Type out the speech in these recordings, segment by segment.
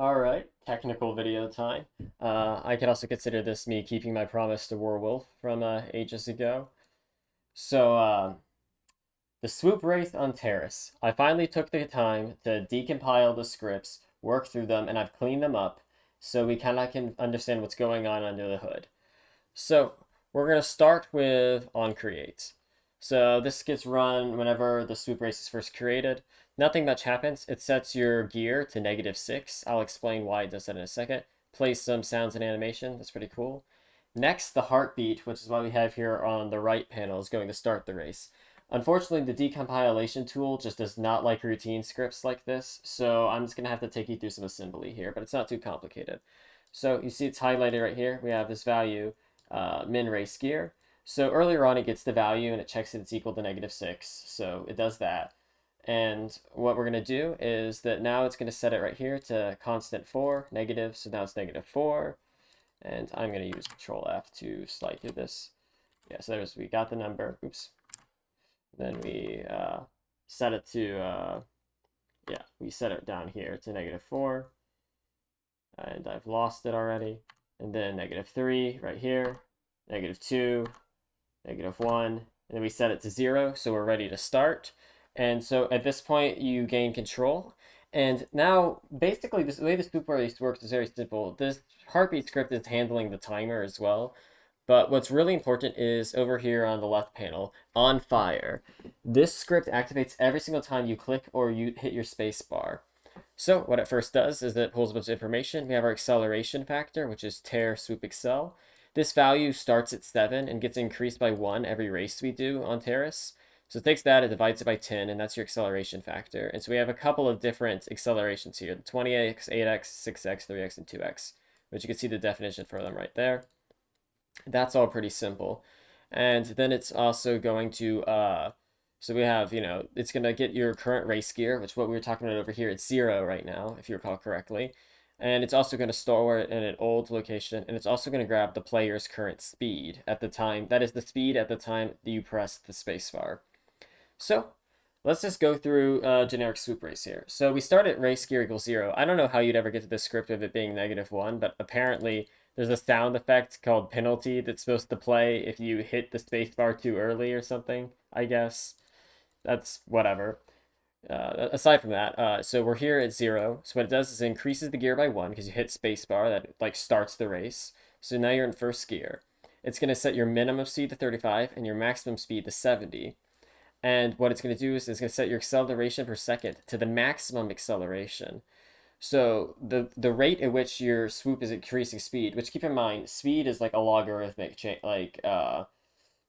Alright, technical video time. I could also consider this me keeping my promise to Warwolf from ages ago. So, the swoop race on Terrace. I finally took the time to decompile the scripts, work through them, and I've cleaned them up so we kind of can understand what's going on under the hood. So, we're going to start with on create. So, this gets run whenever the swoop race is first created. Nothing much happens. It sets your gear to -6. I'll explain why it does that in a second. Plays some sounds and animation. That's pretty cool. Next, the heartbeat, which is what we have here on the right panel, is going to start the race. Unfortunately, the decompilation tool just does not like routine scripts like this, so I'm just going to have to take you through some assembly here, but it's not too complicated. So you see it's highlighted right here. We have this value, min race gear. So earlier on, it gets the value and it checks that it's equal to -6, so it does that. And what we're going to do is that now it's going to set it right here to constant 4, negative, so now it's -4. And I'm going to use Control F to slide through this. Yeah, so we got the number. Oops. Then we set it to, yeah, we set it down here to -4. And I've lost it already. And then -3 right here, -2, -1. And then we set it to 0, so we're ready to start. And so at this point, you gain control. And now, basically, the way the swoop race works is very simple. This heartbeat script is handling the timer as well. But what's really important is over here on the left panel, on fire. This script activates every single time you click or you hit your space bar. So what it first does is it pulls a bunch of information. We have our acceleration factor, which is tear swoop excel. This value starts at 7 and gets increased by 1 every race we do on Terrace. So it takes that, it divides it by 10, and that's your acceleration factor. And so we have a couple of different accelerations here, the 20x, 8x, 6x, 3x, and 2x, which you can see the definition for them right there. That's all pretty simple. And then it's also going to, so we have, it's going to get your current race gear, which what we were talking about over here, it's 0 right now, if you recall correctly. And it's also going to store it in an old location, and it's also going to grab the player's current speed at the time. That is the speed at the time that you press the spacebar. So let's just go through generic swoop race here. So we start at race gear equals 0. I don't know how you'd ever get to this script of it being -1, but apparently there's a sound effect called penalty that's supposed to play if you hit the spacebar too early or something, I guess. That's whatever. Aside from that, so we're here at 0. So what it does is it increases the gear by 1 because you hit spacebar. That like starts the race. So now you're in first gear. It's going to set your minimum speed to 35 and your maximum speed to 70. And what it's going to do is it's going to set your acceleration per second to the maximum acceleration. So the rate at which your swoop is increasing speed, which keep in mind, speed is like a logarithmic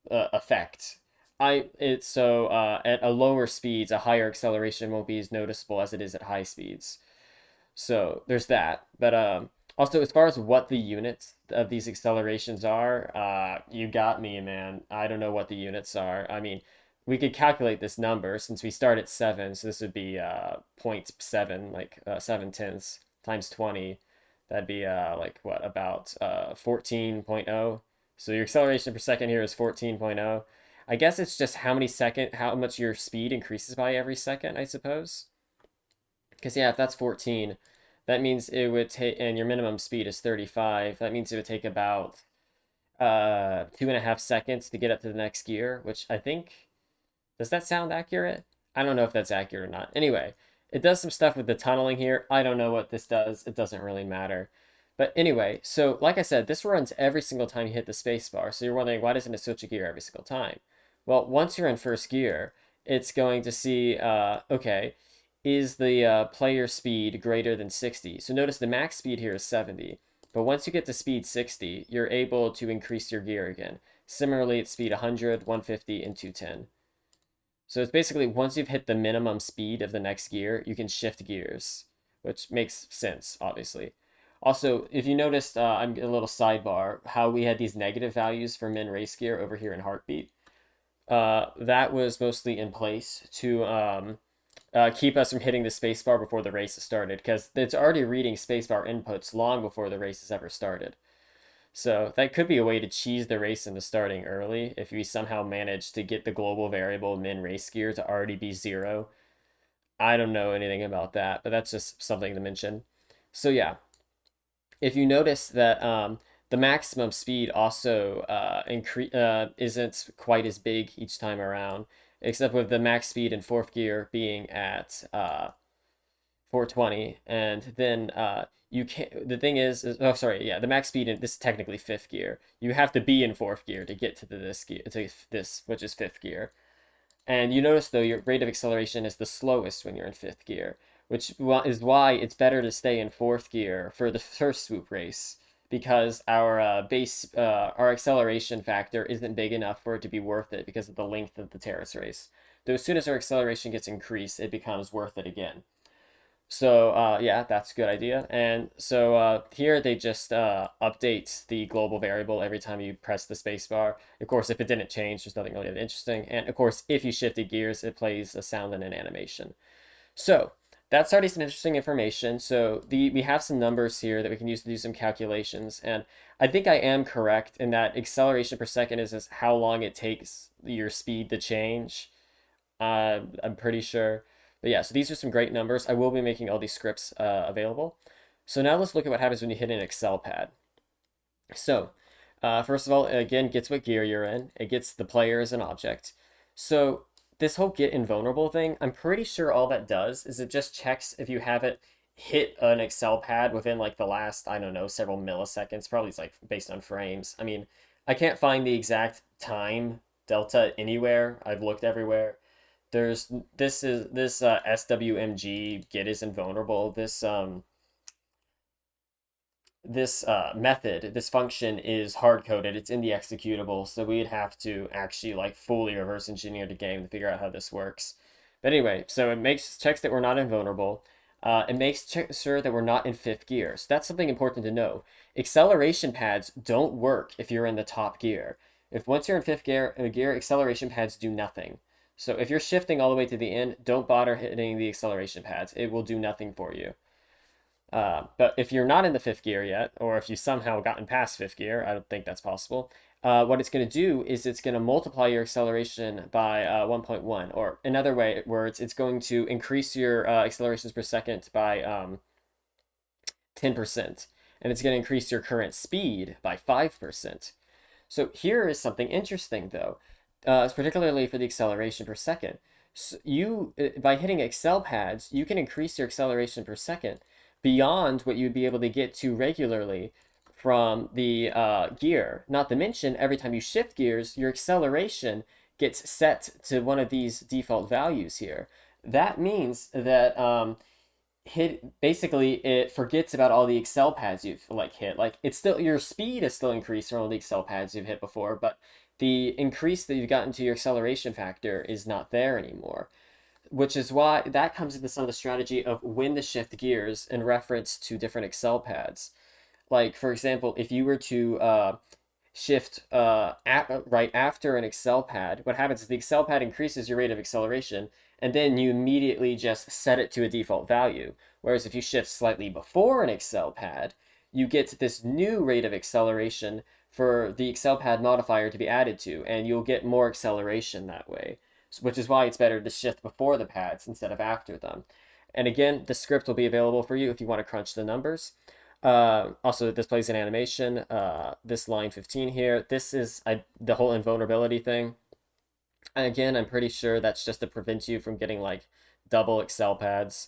effect. At a lower speeds, a higher acceleration won't be as noticeable as it is at high speeds. So there's that. But also, as far as what the units of these accelerations are, you got me, man. I don't know what the units are. I mean, we could calculate this number since we start at 7, so this would be 0.7, like 7 tenths times 20. That'd be like what, about 14.0. So your acceleration per second here is 14.0. I guess it's just how much your speed increases by every second, I suppose. Because yeah, if that's 14, that means it would take, and your minimum speed is 35. That means it would take about 2.5 seconds to get up to the next gear, which I think, does that sound accurate? I don't know if that's accurate or not. Anyway, it does some stuff with the tunneling here. I don't know what this does. It doesn't really matter. But anyway, so like I said, this runs every single time you hit the spacebar. So you're wondering, why doesn't it switch a gear every single time? Well, once you're in first gear, it's going to see, okay, is the player speed greater than 60? So notice the max speed here is 70. But once you get to speed 60, you're able to increase your gear again. Similarly, at speed 100, 150, and 210. So it's basically once you've hit the minimum speed of the next gear, you can shift gears, which makes sense, obviously. Also, if you noticed, I'm a little sidebar, how we had these negative values for min race gear over here in Heartbeat. That was mostly in place to keep us from hitting the spacebar before the race has started, because it's already reading spacebar inputs long before the race has ever started. So that could be a way to cheese the race into starting early if we somehow manage to get the global variable min race gear to already be 0. I don't know anything about that, but that's just something to mention. So yeah, if you notice that the maximum speed also isn't quite as big each time around, except with the max speed in fourth gear being at 420, and then you can't. The thing is oh sorry, yeah, the max speed in this is technically fifth gear. You have to be in fourth gear to get to this gear to this, which is fifth gear. And you notice though your rate of acceleration is the slowest when you're in fifth gear, which is why it's better to stay in fourth gear for the first swoop race because our acceleration factor isn't big enough for it to be worth it because of the length of the terrace race. Though as soon as our acceleration gets increased, it becomes worth it again. So yeah, that's a good idea. And so here they just update the global variable every time you press the spacebar. Of course, if it didn't change, there's nothing really that interesting. And of course, if you shifted gears, it plays a sound and an animation. So that's already some interesting information. So we have some numbers here that we can use to do some calculations. And I think I am correct in that acceleration per second is how long it takes your speed to change. I'm pretty sure. But yeah, so these are some great numbers. I will be making all these scripts available. So now let's look at what happens when you hit an Excel pad. So first of all, again, gets what gear you're in. It gets the player as an object. So this whole get invulnerable thing, I'm pretty sure all that does is it just checks if you haven't hit an Excel pad within like the last, I don't know, several milliseconds. Probably it's like based on frames. I mean, I can't find the exact time delta anywhere. I've looked everywhere. There's this SWMG get is invulnerable. This method, this function is hard coded. It's in the executable, so we'd have to actually like fully reverse engineer the game to figure out how this works. But anyway, so it checks that we're not invulnerable. It makes sure that we're not in fifth gear. So that's something important to know. Acceleration pads don't work if you're in the top gear. If once you're in fifth gear, acceleration pads do nothing. So if you're shifting all the way to the end, don't bother hitting the acceleration pads. It will do nothing for you. But if you're not in the fifth gear yet, or if you somehow gotten past fifth gear, I don't think that's possible. What it's going to do is it's going to multiply your acceleration by 1.1, or in other words, it's going to increase your accelerations per second by 10%, and it's going to increase your current speed by 5%. So here is something interesting, though, particularly for the acceleration per second. So by hitting Excel pads, you can increase your acceleration per second beyond what you'd be able to get to regularly from the gear. Not to mention, every time you shift gears, your acceleration gets set to one of these default values here. That means that basically it forgets about all the Excel pads you've hit. Like it's still your speed is still increased from all the Excel pads you've hit before, but the increase that you've gotten to your acceleration factor is not there anymore, which is why that comes into some of the strategy of when to shift gears in reference to different Excel pads. Like, for example, if you were to shift right after an Excel pad, what happens is the Excel pad increases your rate of acceleration, and then you immediately just set it to a default value. Whereas if you shift slightly before an Excel pad, you get this new rate of acceleration for the Excel pad modifier to be added to, and you'll get more acceleration that way, which is why it's better to shift before the pads instead of after them. And again, the script will be available for you if you want to crunch the numbers. Also, this plays an animation. This line 15 here, this is the whole invulnerability thing. And again, I'm pretty sure that's just to prevent you from getting like double Excel pads.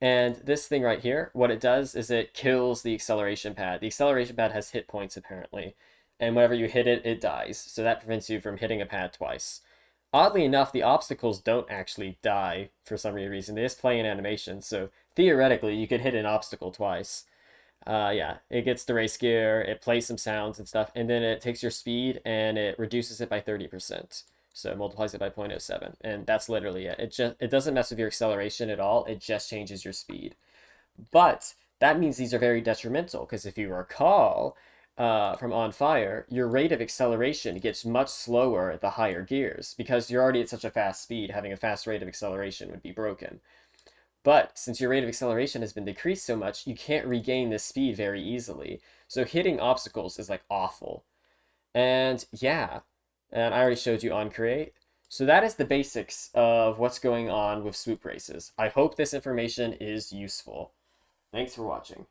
And this thing right here, what it does is it kills the acceleration pad. The acceleration pad has hit points apparently, and whenever you hit it, it dies. So that prevents you from hitting a pad twice. Oddly enough, the obstacles don't actually die for some reason. They just play an animation, so theoretically, you could hit an obstacle twice. Yeah, it gets the race gear, it plays some sounds and stuff, and then it takes your speed and it reduces it by 30%. So it multiplies it by 0.07, and that's literally it. It doesn't mess with your acceleration at all, it just changes your speed. But that means these are very detrimental, because if you recall from On Fire, your rate of acceleration gets much slower at the higher gears, because you're already at such a fast speed, having a fast rate of acceleration would be broken. But since your rate of acceleration has been decreased so much, you can't regain this speed very easily. So hitting obstacles is like awful. And yeah, and I already showed you on create. So that is the basics of what's going on with swoop races. I hope this information is useful. Thanks for watching.